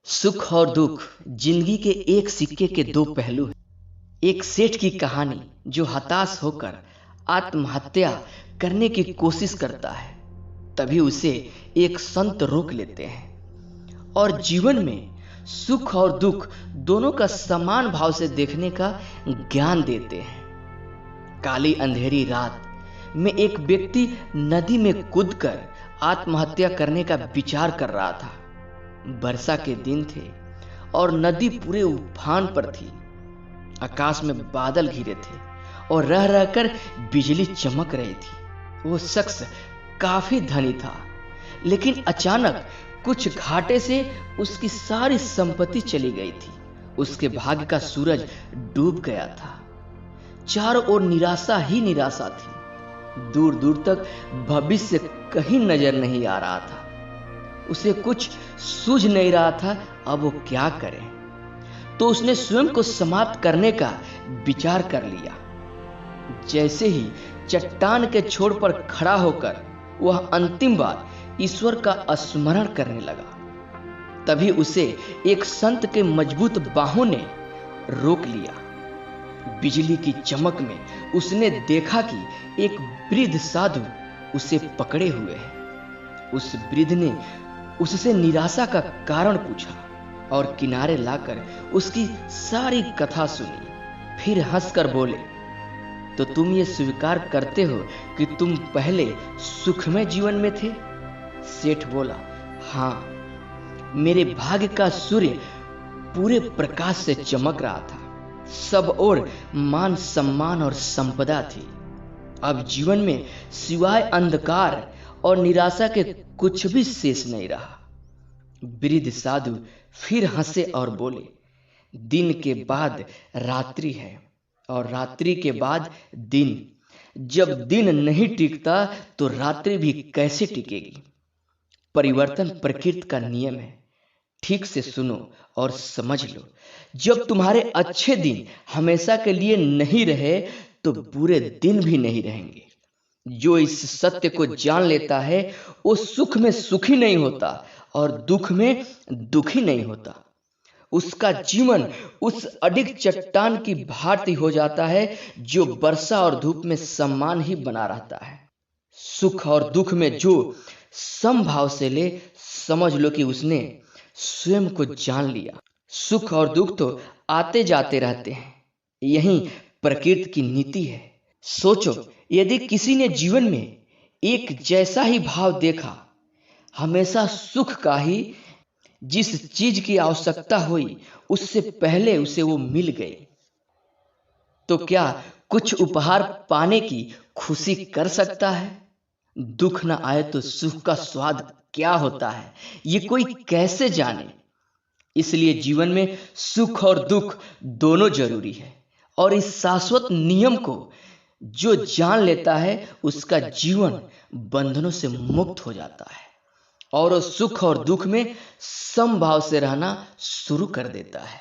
सुख और दुख जिंदगी के एक सिक्के के दो पहलू हैं। एक सेठ की कहानी जो हताश होकर आत्महत्या करने की कोशिश करता है, तभी उसे एक संत रोक लेते हैं और जीवन में सुख और दुख दोनों का समान भाव से देखने का ज्ञान देते हैं। काली अंधेरी रात में एक व्यक्ति नदी में कूदकर आत्महत्या करने का विचार कर रहा था। वर्षा के दिन थे और नदी पूरे उफान पर थी। आकाश में बादल घिरे थे और रह रहकर बिजली चमक रही थी। वो शख्स काफी धनी था, लेकिन अचानक कुछ घाटे से उसकी सारी संपत्ति चली गई थी। उसके भाग्य का सूरज डूब गया था। चारों ओर निराशा ही निराशा थी। दूर दूर तक भविष्य कहीं नजर नहीं आ रहा था। उसे कुछ सूझ नहीं रहा था अब वो क्या करे। तो उसने स्वयं को समाप्त करने का विचार कर लिया। जैसे ही चट्टान के छोर पर खड़ा होकर वह अंतिम बार ईश्वर का स्मरण करने लगा, तभी उसे एक संत के मजबूत बाहों ने रोक लिया। बिजली की चमक में उसने देखा कि एक वृद्ध साधु उसे पकड़े हुए है। उस वृद्ध ने उससे निराशा का कारण पूछा और किनारे लाकर उसकी सारी कथा सुनी। फिर हंसकर बोले, तो तुम ये स्वीकार करते हो कि तुम पहले सुखमय जीवन में थे? सेठ बोला, हाँ, मेरे भाग्य का सूर्य पूरे प्रकाश से चमक रहा था। सब ओर मान सम्मान और संपदा थी। अब जीवन में सिवाय अंधकार और निराशा के कुछ भी शेष नहीं रहा। वृद्ध साधु फिर हंसे और बोले, दिन के बाद रात्रि है और रात्रि के बाद दिन। जब दिन नहीं टिकता तो रात्रि भी कैसे टिकेगी? परिवर्तन प्रकृति का नियम है। ठीक से सुनो और समझ लो। जब तुम्हारे अच्छे दिन हमेशा के लिए नहीं रहे तो बुरे दिन भी नहीं रहेंगे। जो इस सत्य को जान लेता है वो सुख में सुखी नहीं होता और दुख में दुखी नहीं होता। उसका जीवन उस अडिग चट्टान की भांति हो जाता है जो वर्षा और धूप में सम्मान ही बना रहता है। सुख और दुख में जो समभाव से ले, समझ लो कि उसने स्वयं को जान लिया। सुख और दुख तो आते जाते रहते हैं, यही प्रकृति की नीति है। सोचो, यदि किसी ने जीवन में एक जैसा ही भाव देखा, हमेशा सुख का ही, जिस चीज की आवश्यकता हुई उससे पहले उसे वो मिल गई, तो क्या कुछ उपहार पाने की खुशी कर सकता है? दुख न आए तो सुख का स्वाद क्या होता है, ये कोई कैसे जाने? इसलिए जीवन में सुख और दुख दोनों जरूरी है और इस शाश्वत नियम को जो जान लेता है उसका जीवन बंधनों से मुक्त हो जाता है और सुख और दुख में समभाव से रहना शुरू कर देता है।